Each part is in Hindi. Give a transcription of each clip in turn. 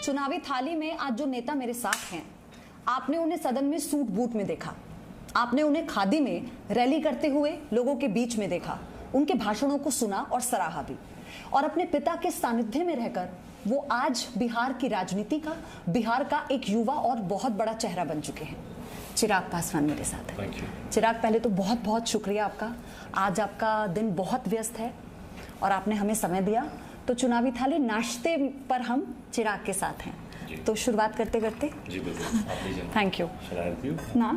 चुनावी थाली में आज जो नेता मेरे साथ हैं, आपने उन्हें सदन में सूट बूट में देखा, आपने उन्हें खादी में रैली करते हुए लोगों के बीच में देखा, उनके भाषणों को सुना और सराहा भी। और अपने पिता के सानिध्य में रहकर वो आज बिहार की राजनीति का, बिहार का एक युवा और बहुत बड़ा चेहरा बन चुके हैं। चिराग पासवान मेरे साथ है। चिराग, पहले तो बहुत बहुत शुक्रिया आपका। आज आपका दिन बहुत व्यस्त है और आपने हमें समय दिया। तो चुनावी थाली नाश्ते पर हम चिराग के साथ हैं, तो शुरुआत करते करते जी बिल्कुल, थैंक यू ना।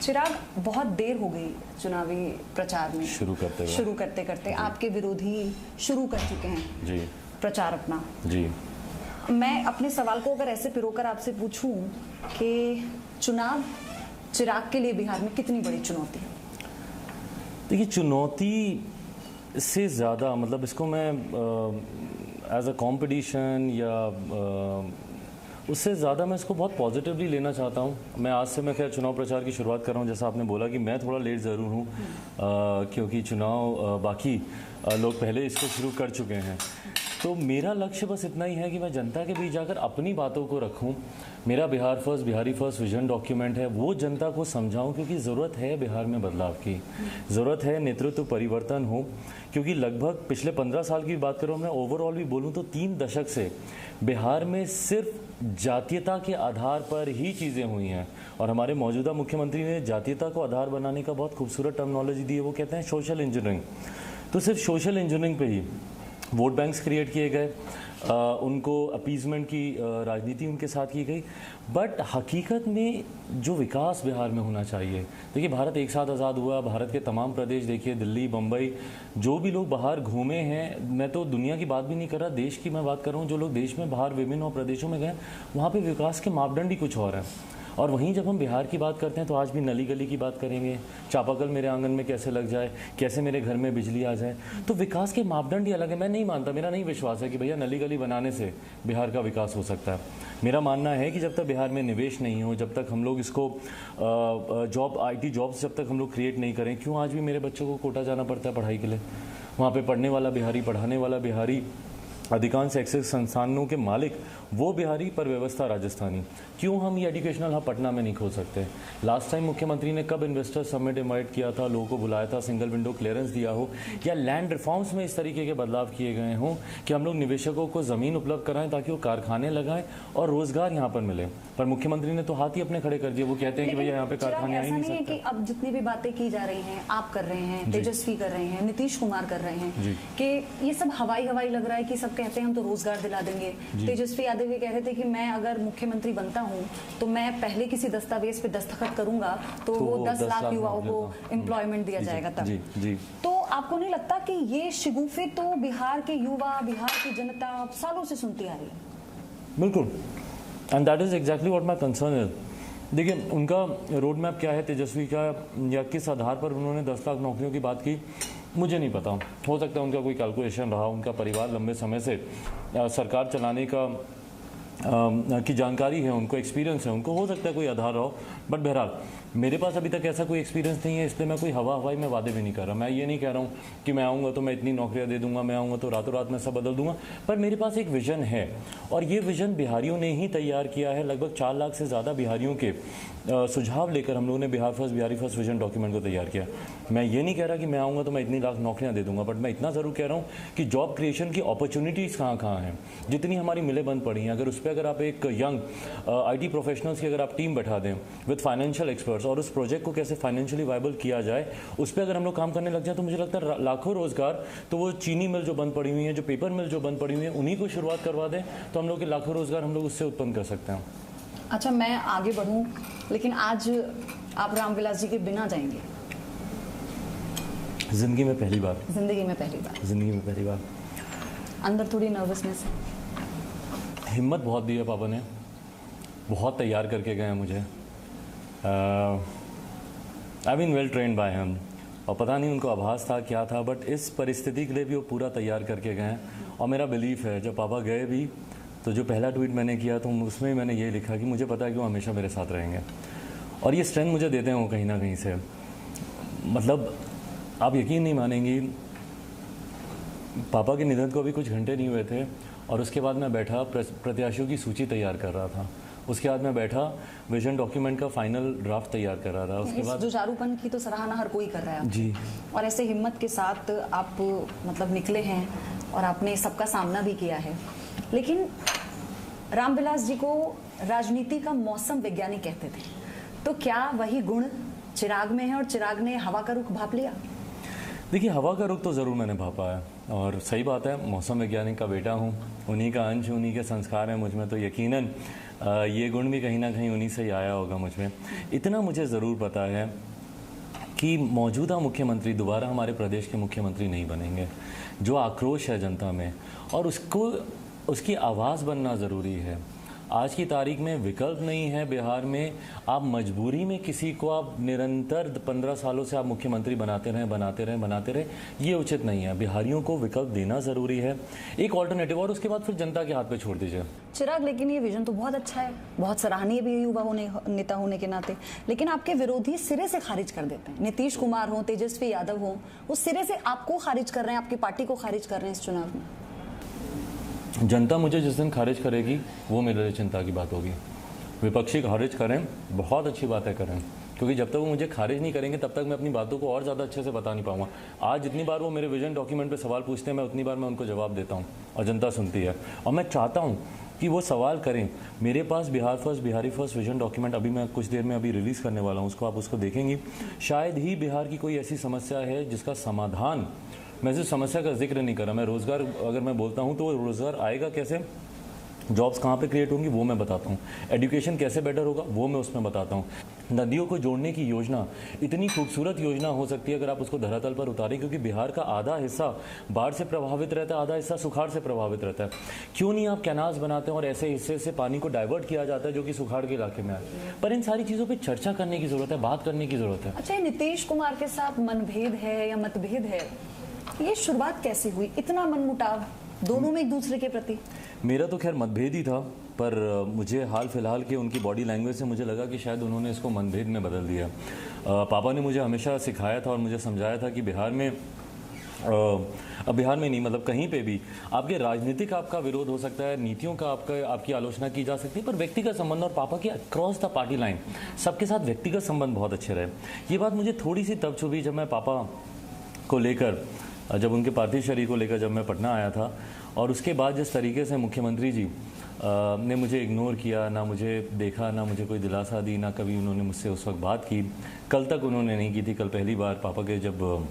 चिराग, बहुत देर हो गई चुनावी प्रचार में, शुरू करते करते आपके विरोधी शुरू कर चुके हैं जी प्रचार अपना जी। मैं अपने सवाल को अगर ऐसे पिरोकर आपसे पूछूं कि चुनाव चिराग के लिए बिहार में कितनी बड़ी चुनौती है? देखिए, चुनौती से ज़्यादा मतलब इसको मैं एज अ कंपटीशन या उससे ज़्यादा मैं इसको बहुत पॉजिटिवली लेना चाहता हूँ। मैं आज से खैर चुनाव प्रचार की शुरुआत कर रहा हूँ। जैसा आपने बोला कि मैं थोड़ा लेट ज़रूर हूँ क्योंकि चुनाव बाकी लोग पहले इसको शुरू कर चुके हैं। तो मेरा लक्ष्य बस इतना ही है कि मैं जनता के बीच जाकर अपनी बातों को रखूं। मेरा Bihar first, Bihari first vision document है, वो जनता को समझाऊं क्योंकि ज़रूरत है बिहार में बदलाव की, ज़रूरत है नेतृत्व परिवर्तन हो। क्योंकि लगभग पिछले 15 साल की बात करूँ, मैं ओवरऑल भी बोलूँ तो 3 दशक से बिहार में सिर्फ जातीयता के आधार पर ही चीज़ें हुई हैं। और हमारे मौजूदा मुख्यमंत्री ने जातीयता को आधार बनाने का बहुत खूबसूरत टर्मिनोलॉजी दी है, वो कहते हैं सोशल इंजीनियरिंग। तो सिर्फ सोशल इंजीनियरिंग पे ही वोट बैंक्स क्रिएट किए गए, उनको अपीजमेंट की राजनीति उनके साथ की गई। बट हकीकत में जो विकास बिहार में होना चाहिए, देखिए भारत एक साथ आज़ाद हुआ, भारत के तमाम प्रदेश देखिए, दिल्ली, बम्बई, जो भी लोग बाहर घूमे हैं, मैं तो दुनिया की बात भी नहीं कर रहा, देश की मैं बात कर रहा हूँ, जो लोग देश में बाहर विभिन्न और प्रदेशों में गए, वहाँ पे विकास के मापदंड ही कुछ और हैं। और वहीं जब हम बिहार की बात करते हैं तो आज भी नली गली की बात करेंगे, चापाकल मेरे आंगन में कैसे लग जाए, कैसे मेरे घर में बिजली आ जाए। तो विकास के मापदंड ही अलग है। मैं नहीं मानता, मेरा नहीं विश्वास है कि भैया नली गली बनाने से बिहार का विकास हो सकता है। मेरा मानना है कि जब तक बिहार में निवेश नहीं हो, जब तक हम लोग इसको जॉब, IT जॉब्स जब तक हम लोग क्रिएट नहीं करें, क्यों आज भी मेरे बच्चों को कोटा जाना पड़ता है पढ़ाई के लिए? वहाँ पर पढ़ने वाला बिहारी, पढ़ाने वाला बिहारी, अधिकांश शैक्षिक संस्थानों के मालिक वो बिहारी पर व्यवस्था राजस्थानी। क्यों हम ये एजुकेशनल हब पटना में नहीं खोल सकते? लास्ट टाइम मुख्यमंत्री ने कब इन्वेस्टर समिट इनवाइट किया था, लोगों को बुलाया था, सिंगल विंडो क्लियरेंस दिया हो, या लैंड रिफॉर्म्स में इस तरीके के बदलाव किए गए हों कि हम लोग निवेशकों को ज़मीन उपलब्ध कराएं ताकि वो कारखाने लगाएं और रोजगार यहाँ पर मिले? पर मुख्यमंत्री ने तो हाथ ही अपने खड़े कर दिए। वो कहते हैं कि भैया यहाँ पे कारखाने आ ही नहीं सकते। कि अब जितनी भी बातें की जा रही हैं, आप कर रहे हैं, तेजस्वी कर रहे हैं, नीतीश कुमार कर रहे हैं, कि ये सब हवाई हवाई लग रहा है कि सब कहते हैं हम तो रोजगार दिला देंगे। तेजस्वी यादव ये कह रहे थे कि मैं अगर मुख्यमंत्री बनता हूं तो मैं पहले किसी दस्तावेज पे दस्तखत करूंगा तो वो 10 लाख युवाओं को एम्प्लॉयमेंट दिया जाएगा तब। तो आपको नहीं लगता कि ये शिगुफे तो बिहार के युवा, बिहार की जनता सालों से सुनती आ रही है? बिल्कुल, and that is exactly what my concern is. देखिए, उनका रोड मैप क्या है तेजस्वी का, या किस आधार पर उन्होंने 10 लाख नौकरियों की बात की, मुझे नहीं पता। हो सकता है उनका कोई कैलकुलेशन रहा, उनका परिवार लंबे समय से सरकार चलाने की जानकारी है, उनको एक्सपीरियंस है, उनको हो सकता है कोई आधार हो। बट बहरहाल मेरे पास अभी तक ऐसा कोई एक्सपीरियंस नहीं है, इसलिए मैं कोई हवाई में वादे भी नहीं कर रहा। मैं ये नहीं कह रहा हूँ कि मैं आऊँगा तो मैं इतनी नौकरियाँ दे दूंगा, मैं आऊँगा तो रातों रात में सब बदल दूंगा। पर मेरे पास एक विजन है और ये विजन बिहारियों ने ही तैयार किया है। लगभग 4 लाख से ज़्यादा बिहारियों के सुझाव लेकर हम लोगों ने Bihar first, Bihari first vision document को तैयार किया। मैं ये नहीं कह रहा कि मैं आऊँगा तो मैं इतनी लाख नौकरियाँ दे दूंगा, बट मैं इतना ज़रूर कह रहा हूँ कि जॉब क्रिएशन की अपॉर्चुनिटीज़ कहाँ कहाँ हैं। जितनी हमारी मिलें बंद पड़ी हैं, अगर उस पर अगर आप एक यंग IT प्रोफेशनल्स की अगर आप टीम बैठा दें विद फाइनेंशियल एक्सपर्ट्स और उस प्रोजेक्ट को कैसे फाइनेंशियली वायबल किया जाए, उस पर अगर हम लोग काम करने लग जाए तो मुझे लगता है लाखों रोजगार, तो वो चीनी मिल जो बंद पड़ी हुई है, जो पेपर मिल जो बंद पड़ी हुई है, उन्हीं को शुरुआत करवा दें तो हम लोग के लाखों रोजगार हम लोग उससे उत्पन्न कर सकते हैं। अच्छा, मैं आगे बढ़ूं, लेकिन आज आप रामविलास जी के बिना जाएंगे? जिंदगी में पहली बार। जिंदगी में पहली बार। जिंदगी में पहली बार। अंदर थोड़ी नर्वसनेस? हिम्मत बहुत दी है पापा ने, बहुत तैयार करके गए हैं मुझे। I been well trained by him, और पता नहीं उनको आभास था क्या था, बट इस परिस्थिति के लिए भी वो पूरा तैयार करके गए हैं। और मेरा बिलीफ है जब पापा गए भी तो जो पहला ट्वीट मैंने किया तो उसमें मैंने ये लिखा कि मुझे पता है कि वो हमेशा मेरे साथ रहेंगे, और ये स्ट्रेंथ मुझे देते हैं वो कहीं ना कहीं से। मतलब आप यकीन नहीं मानेंगी, पापा के निधन को अभी कुछ घंटे नहीं हुए थे और उसके बाद मैं बैठा प्रत्याशियों की सूची तैयार कर रहा था, उसके बाद मैं बैठा विजन डॉक्यूमेंट का फाइनल ड्राफ्ट तैयार कर रहा था। उसके बाद जुझारूपन की तो सराहना हर कोई कर रहा है जी, और ऐसे हिम्मत के साथ आप मतलब निकले हैं और आपने सबका सामना भी किया है। लेकिन रामविलास जी को राजनीति का मौसम वैज्ञानिक कहते थे, तो क्या वही गुण चिराग में है और चिराग ने हवा का रुख भाप लिया? देखिए, हवा का रुख तो ज़रूर मैंने भापा है और सही बात है, मौसम वैज्ञानिक का बेटा हूँ, उन्हीं का अंश, उन्हीं के संस्कार हैं मुझ में, तो यकीनन ये गुण भी कहीं ना कहीं उन्हीं से ही आया होगा मुझ में। इतना मुझे ज़रूर पता है कि मौजूदा मुख्यमंत्री दोबारा हमारे प्रदेश के मुख्यमंत्री नहीं बनेंगे। जो आक्रोश है जनता में और उसकी आवाज़ बनना ज़रूरी है। आज की तारीख में विकल्प नहीं है बिहार में, आप मजबूरी में किसी को आप निरंतर 15 सालों से आप मुख्यमंत्री बनाते रहे, ये उचित नहीं है। बिहारियों को विकल्प देना ज़रूरी है, एक ऑल्टरनेटिव, और उसके बाद फिर जनता के हाथ पे छोड़ दीजिए। चिराग, लेकिन ये विजन तो बहुत अच्छा है, बहुत सराहनीय भी युवा नेता होने के नाते, लेकिन आपके विरोधी सिरे से खारिज कर देते हैं। नीतीश कुमार हो, तेजस्वी यादव हो, वो सिरे से आपको खारिज कर रहे हैं, आपकी पार्टी को खारिज कर रहे हैं इस चुनाव में। जनता मुझे जिस दिन खारिज करेगी वो मेरे लिए चिंता की बात होगी। विपक्षी खारिज करें, बहुत अच्छी बातें करें, क्योंकि जब तक वो मुझे खारिज नहीं करेंगे तब तक मैं अपनी बातों को और ज़्यादा अच्छे से बता नहीं पाऊंगा। आज जितनी बार वो मेरे विजन डॉक्यूमेंट पे सवाल पूछते हैं, मैं उतनी बार मैं उनको जवाब देता हूँ और जनता सुनती है। और मैं चाहता हूँ कि वो सवाल करें। मेरे पास Bihar first, Bihari first vision document अभी मैं कुछ देर में अभी रिलीज़ करने वाला हूँ, उसको आप उसको देखेंगी। शायद ही बिहार की कोई ऐसी समस्या है जिसका समाधान, मैं सिर्फ समस्या का जिक्र नहीं कर रहा, मैं रोज़गार अगर मैं बोलता हूँ तो रोज़गार आएगा कैसे, जॉब्स कहाँ पे क्रिएट होंगी वो मैं बताता हूँ, एजुकेशन कैसे बेटर होगा वो मैं उसमें बताता हूँ। नदियों को जोड़ने की योजना इतनी खूबसूरत योजना हो सकती है अगर आप उसको धरातल पर उतारें, क्योंकि बिहार का आधा हिस्सा बाढ़ से प्रभावित रहता है, आधा हिस्सा सुखाड़ से प्रभावित रहता है। क्यों नहीं आप कैनाल्स बनाते हैं और ऐसे हिस्से से पानी को डाइवर्ट किया जाता है जो कि सुखाड़ के इलाके में आए। पर इन सारी चीज़ों पर चर्चा करने की ज़रूरत है, बात करने की ज़रूरत है। अच्छा, नीतीश कुमार के साथ मनभेद है या मतभेद है, ये शुरुआत कैसे हुई? इतना मनमुटाव दोनों में एक दूसरे के प्रति? मेरा तो खैर मतभेद ही था, पर मुझे हाल फिलहाल के उनकी बॉडी लैंग्वेज से मुझे लगा कि शायद उन्होंने इसको मनभेद में बदल दिया। पापा ने मुझे हमेशा सिखाया था और मुझे समझाया था कि बिहार में अब बिहार में नहीं, मतलब कहीं पे भी आपके राजनीतिक आपका विरोध हो सकता है, नीतियों का आपकी आलोचना की जा सकती है, पर व्यक्तिगत संबंध और पापा के अक्रॉस द पार्टी लाइन सबके साथ व्यक्तिगत संबंध बहुत अच्छे रहे। ये बात मुझे थोड़ी सी तब चुभी जब मैं पापा को लेकर, जब उनके पार्थिव शरीर को लेकर जब मैं पटना आया था, और उसके बाद जिस तरीके से मुख्यमंत्री जी ने मुझे इग्नोर किया, ना मुझे देखा, ना मुझे कोई दिलासा दी, ना कभी उन्होंने मुझसे उस वक्त बात की। कल तक उन्होंने नहीं की थी। कल पहली बार पापा के जब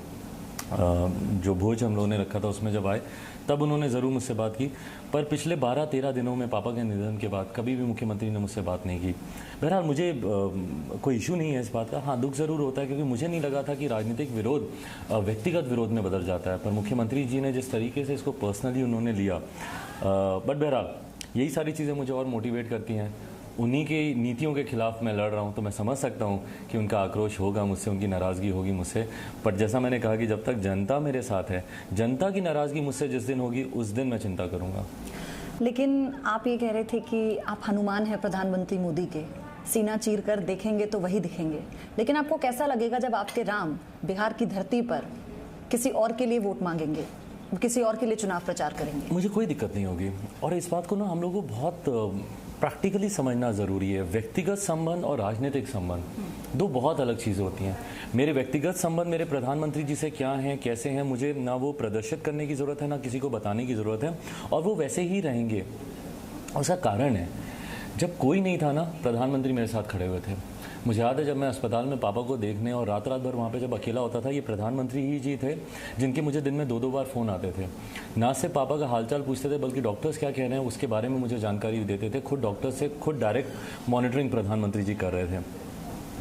जो भोज हम लोगों ने रखा था उसमें जब आए तब उन्होंने ज़रूर मुझसे बात की, पर पिछले 12-13 दिनों में पापा के निधन के बाद कभी भी मुख्यमंत्री ने मुझसे बात नहीं की। बहरहाल मुझे कोई इशू नहीं है इस बात का। हाँ, दुख ज़रूर होता है क्योंकि मुझे नहीं लगा था कि राजनीतिक विरोध व्यक्तिगत विरोध में बदल जाता है, पर मुख्यमंत्री जी ने जिस तरीके से इसको पर्सनली उन्होंने लिया, बट बहरहाल यही सारी चीज़ें मुझे और मोटिवेट करती हैं। उन्हीं की नीतियों के खिलाफ मैं लड़ रहा हूं, तो मैं समझ सकता हूं कि उनका आक्रोश होगा मुझसे, उनकी नाराज़गी होगी मुझसे। पर जैसा मैंने कहा कि जब तक जनता मेरे साथ है, जनता की नाराज़गी मुझसे जिस दिन होगी उस दिन मैं चिंता करूंगा। लेकिन आप ये कह रहे थे कि आप हनुमान हैं प्रधानमंत्री मोदी के, सीना चीर कर देखेंगे तो वही दिखेंगे, लेकिन आपको कैसा लगेगा जब आपके राम बिहार की धरती पर किसी और के लिए वोट मांगेंगे, किसी और के लिए चुनाव प्रचार करेंगे? मुझे कोई दिक्कत नहीं होगी, और इस बात को ना हम लोगों को बहुत प्रैक्टिकली समझना ज़रूरी है। व्यक्तिगत संबंध और राजनीतिक संबंध दो बहुत अलग चीज़ें होती हैं। मेरे व्यक्तिगत संबंध मेरे प्रधानमंत्री जी से क्या हैं, कैसे हैं, मुझे ना वो प्रदर्शित करने की ज़रूरत है, ना किसी को बताने की ज़रूरत है, और वो वैसे ही रहेंगे। उसका कारण है, जब कोई नहीं था ना, प्रधानमंत्री मेरे साथ खड़े हुए थे। मुझे याद है जब मैं अस्पताल में पापा को देखने और रात भर वहाँ पे जब अकेला होता था, ये प्रधानमंत्री ही जी थे जिनके मुझे दिन में 2-2 बार फ़ोन आते थे। ना सिर्फ पापा का हालचाल पूछते थे, बल्कि डॉक्टर्स क्या कह रहे हैं उसके बारे में मुझे जानकारी देते थे। खुद डॉक्टर से खुद डायरेक्ट मॉनिटरिंग प्रधानमंत्री जी कर रहे थे।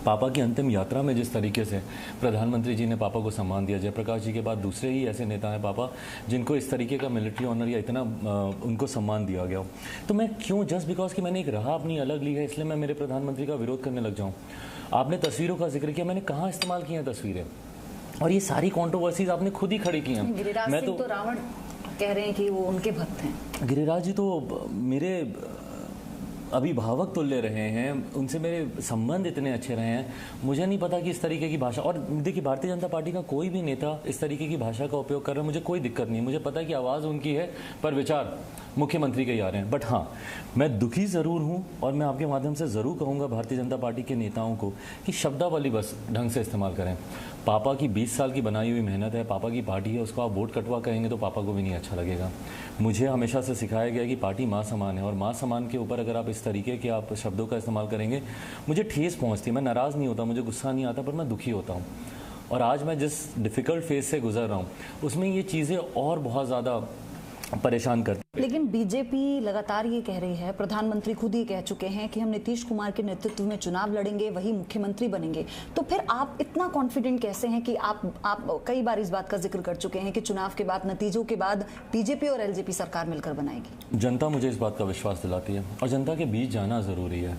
पापा की अंतिम यात्रा में जिस तरीके से प्रधानमंत्री जी ने पापा को सम्मान दिया, जयप्रकाश जी के बाद दूसरे ही ऐसे नेता हैं पापा जिनको इस तरीके का मिलिट्री ऑनर या इतना उनको सम्मान दिया गया हो। तो मैं क्यों, जस्ट बिकॉज कि मैंने एक राह अपनी अलग ली है, इसलिए मैं मेरे प्रधानमंत्री का विरोध करने लग जाऊँ? आपने तस्वीरों का जिक्र किया, मैंने कहाँ इस्तेमाल की हैं तस्वीरें, और ये सारी कॉन्ट्रोवर्सीज आपने खुद ही खड़ी की हैं। मैं तो रावण कह रहे हैं कि वो उनके भक्त हैं। गिरिराज जी तो अभिभावक तुल्य रहे हैं, उनसे मेरे संबंध इतने अच्छे रहे हैं, मुझे नहीं पता कि इस तरीके की भाषा, और देखिए भारतीय जनता पार्टी का कोई भी नेता इस तरीके की भाषा का उपयोग कर रहा है, मुझे कोई दिक्कत नहीं, मुझे पता है कि आवाज़ उनकी है पर विचार मुख्यमंत्री के ही आ रहे हैं। बट हाँ, मैं दुखी ज़रूर हूँ और मैं आपके माध्यम से ज़रूर कहूँगा भारतीय जनता पार्टी के नेताओं को कि शब्दावली बस ढंग से इस्तेमाल करें। पापा की 20 साल की बनाई हुई मेहनत है, पापा की पार्टी है, उसको आप वोट कटवा कहेंगे तो पापा को भी नहीं अच्छा लगेगा। मुझे हमेशा से सिखाया गया कि पार्टी माँ समान है, और माँ समान के ऊपर अगर आप इस तरीके के आप शब्दों का इस्तेमाल करेंगे, मुझे ठेस पहुँचती है। मैं नाराज़ नहीं होता, मुझे गुस्सा नहीं आता, पर मैं दुखी होता हूँ। और आज मैं जिस डिफ़िकल्ट फेज से गुजर रहा हूँ उसमें ये चीज़ें और बहुत ज़्यादा परेशान करती है। लेकिन बीजेपी लगातार ये कह रही है, प्रधानमंत्री खुद ही कह चुके हैं कि हम नीतीश कुमार के नेतृत्व में चुनाव लड़ेंगे, वही मुख्यमंत्री बनेंगे। तो फिर आप इतना कॉन्फिडेंट कैसे हैं कि आप कई बार इस बात का जिक्र कर चुके हैं कि चुनाव के बाद, नतीजों के बाद बीजेपी और एलजेपी सरकार मिलकर बनाएगी? जनता मुझे इस बात का विश्वास दिलाती है और जनता के बीच जाना ज़रूरी है।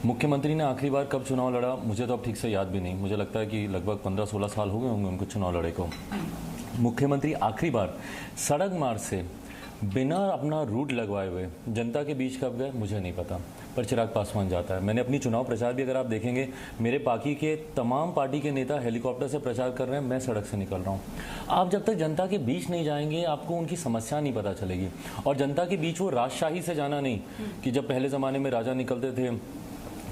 मुख्यमंत्री ने आखिरी बार कब चुनाव लड़ा मुझे तो अब ठीक से याद भी नहीं, मुझे लगता है कि लगभग 15-16 साल हो गए होंगे उनको चुनाव लड़े को। मुख्यमंत्री आखिरी बार सड़क मार्ग से बिना अपना रूट लगवाए हुए जनता के बीच कब गए मुझे नहीं पता, पर चिराग पासवान जाता है। मैंने अपनी चुनाव प्रचार भी अगर आप देखेंगे, मेरे पार्टी के तमाम पार्टी के नेता हेलीकॉप्टर से प्रचार कर रहे हैं, मैं सड़क से निकल रहा हूँ। आप जब तक जनता के बीच नहीं जाएंगे आपको उनकी समस्या नहीं पता चलेगी। और जनता के बीच वो राजशाही से जाना नहीं कि जब पहले ज़माने में राजा निकलते थे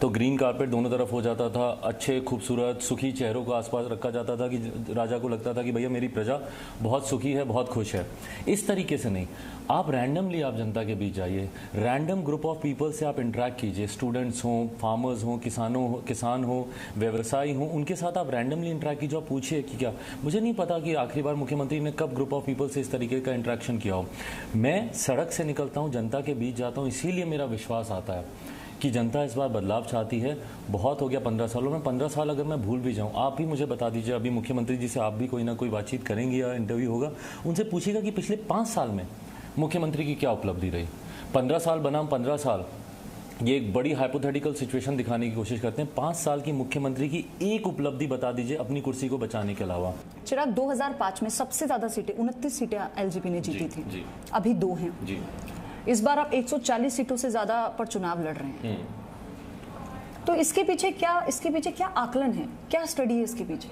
तो ग्रीन कारपेट दोनों तरफ हो जाता था, अच्छे खूबसूरत सुखी चेहरों को आसपास रखा जाता था कि राजा को लगता था कि भैया मेरी प्रजा बहुत सुखी है, बहुत खुश है। इस तरीके से नहीं, आप रैंडमली आप जनता के बीच जाइए, रैंडम ग्रुप ऑफ पीपल से आप इंटरेक्ट कीजिए, स्टूडेंट्स हों, फार्मर्स हों, किसान हो, व्यवसायी हों, उनके साथ आप रैंडमली इंटरेक्ट कीजिए। आप पूछिए कि क्या, मुझे नहीं पता कि आखिरी बार मुख्यमंत्री ने कब ग्रुप ऑफ पीपल से इस तरीके का इंटरेक्शन किया हो। मैं सड़क से निकलता हूँ, जनता के बीच जाता हूँ, इसीलिए मेरा विश्वास आता है कि जनता इस बार बदलाव चाहती है। बहुत हो गया 15 सालों में, 15 साल अगर मैं भूल भी जाऊं, आप भी मुझे बता दीजिए, अभी मुख्यमंत्री जी से आप भी कोई ना कोई बातचीत करेंगे या इंटरव्यू होगा, उनसे पूछिएगा कि पिछले 5 साल में मुख्यमंत्री की क्या उपलब्धि रही। 15 साल बनाम 15 साल, ये एक बड़ी हाइपोथेटिकल सिचुएशन दिखाने की कोशिश करते हैं। 5 साल की मुख्यमंत्री की एक उपलब्धि बता दीजिए अपनी कुर्सी को बचाने के अलावा। चिराग, 2005 में सबसे ज्यादा सीटें 29 सीटें एलजेपी ने जीती थी, अभी 2 हैं जी। इस बार आप 140 सीटों से ज्यादा पर चुनाव लड़ रहे हैं, तो इसके पीछे क्या आकलन है, क्या स्टडी है इसके पीछे?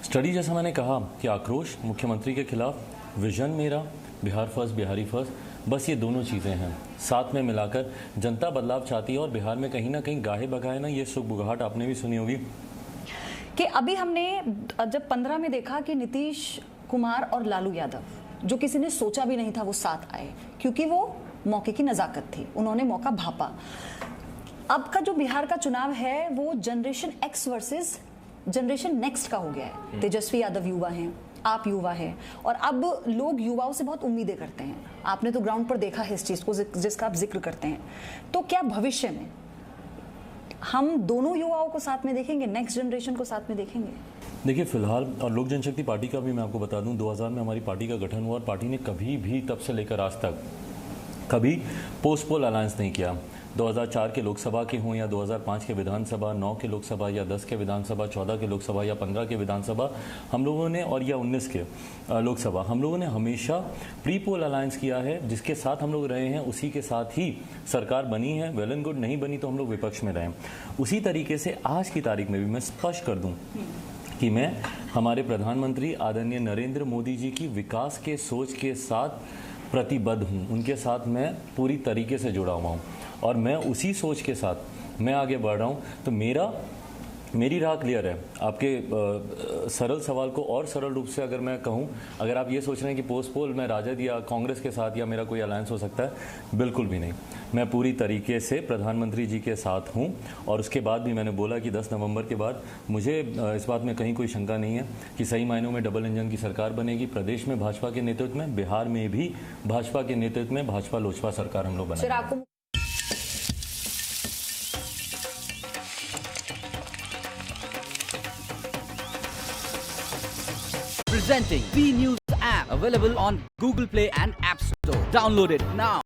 स्टडी जैसा मैंने कहा कि आक्रोश मुख्यमंत्री के खिलाफ, विजन मेरा बिहार फर्स्ट, बिहारी फर्स्ट, बस ये दोनों चीज़ें हैं साथ में मिलाकर जनता बदलाव चाहती है। और बिहार में कहीं ना कहीं गाहे बगाहे ना ये सुगबुगाहट आपने भी सुनी होगी कि अभी हमने जब 15 में देखा कि नीतीश कुमार और लालू यादव, जो किसी ने सोचा भी नहीं था वो साथ आए, क्योंकि वो मौके की नजाकत थी, उन्होंने मौका भापा। अब का जो बिहार का चुनाव है वो generation x versus generation next का हो गया है। तेजस्वी यादव युवा हैं, आप युवा हैं, और अब लोग युवाओं से बहुत उम्मीदें करते हैं। आपने तो ग्राउंड पर देखा है इस चीज को जिसका आप जिक्र करते हैं। तो क्या भविष्य में हम दोनों युवाओं को साथ में देखेंगे, नेक्स्ट जनरेशन को साथ में देखेंगे? देखिए फिलहाल, और लोक जनशक्ति पार्टी का भी मैं आपको बता दूं, 2000 में हमारी पार्टी का गठन हुआ और पार्टी ने कभी भी तब से लेकर आज तक कभी पोस्ट पोल अलायंस नहीं किया। 2004 के लोकसभा के हों या 2005 के विधानसभा, 9 के लोकसभा या 10 के विधानसभा, 14 के लोकसभा या 15 के विधानसभा हम लोगों ने, और या 19 के लोकसभा, हम लोगों ने हमेशा प्री पोल अलायंस किया है। जिसके साथ हम लोग रहे हैं उसी के साथ ही सरकार बनी है। वेल एंड गुड, नहीं बनी तो हम लोग विपक्ष में रहे। उसी तरीके से आज की तारीख में भी मैं स्पष्ट कर दूं कि मैं हमारे प्रधानमंत्री आदरणीय नरेंद्र मोदी जी की विकास के सोच के साथ प्रतिबद्ध हूँ। उनके साथ मैं पूरी तरीके से जुड़ा हुआ हूँ और मैं उसी सोच के साथ मैं आगे बढ़ रहा हूँ। तो मेरी राह क्लियर है। आपके सरल सवाल को और सरल रूप से अगर मैं कहूँ, अगर आप ये सोच रहे हैं कि पोस्ट पोल में राजद या कांग्रेस के साथ या मेरा कोई अलायंस हो सकता है, बिल्कुल भी नहीं। मैं पूरी तरीके से प्रधानमंत्री जी के साथ हूँ। और उसके बाद भी मैंने बोला कि 10 नवंबर के बाद मुझे इस बात में कहीं कोई शंका नहीं है कि सही मायनों में डबल इंजन की सरकार बनेगी। प्रदेश में भाजपा के नेतृत्व में, बिहार में भी भाजपा के नेतृत्व में भाजपा लोजपा सरकार हम लोग बनाएंगे। Presenting B News app, available on Google Play and App Store. Download it now.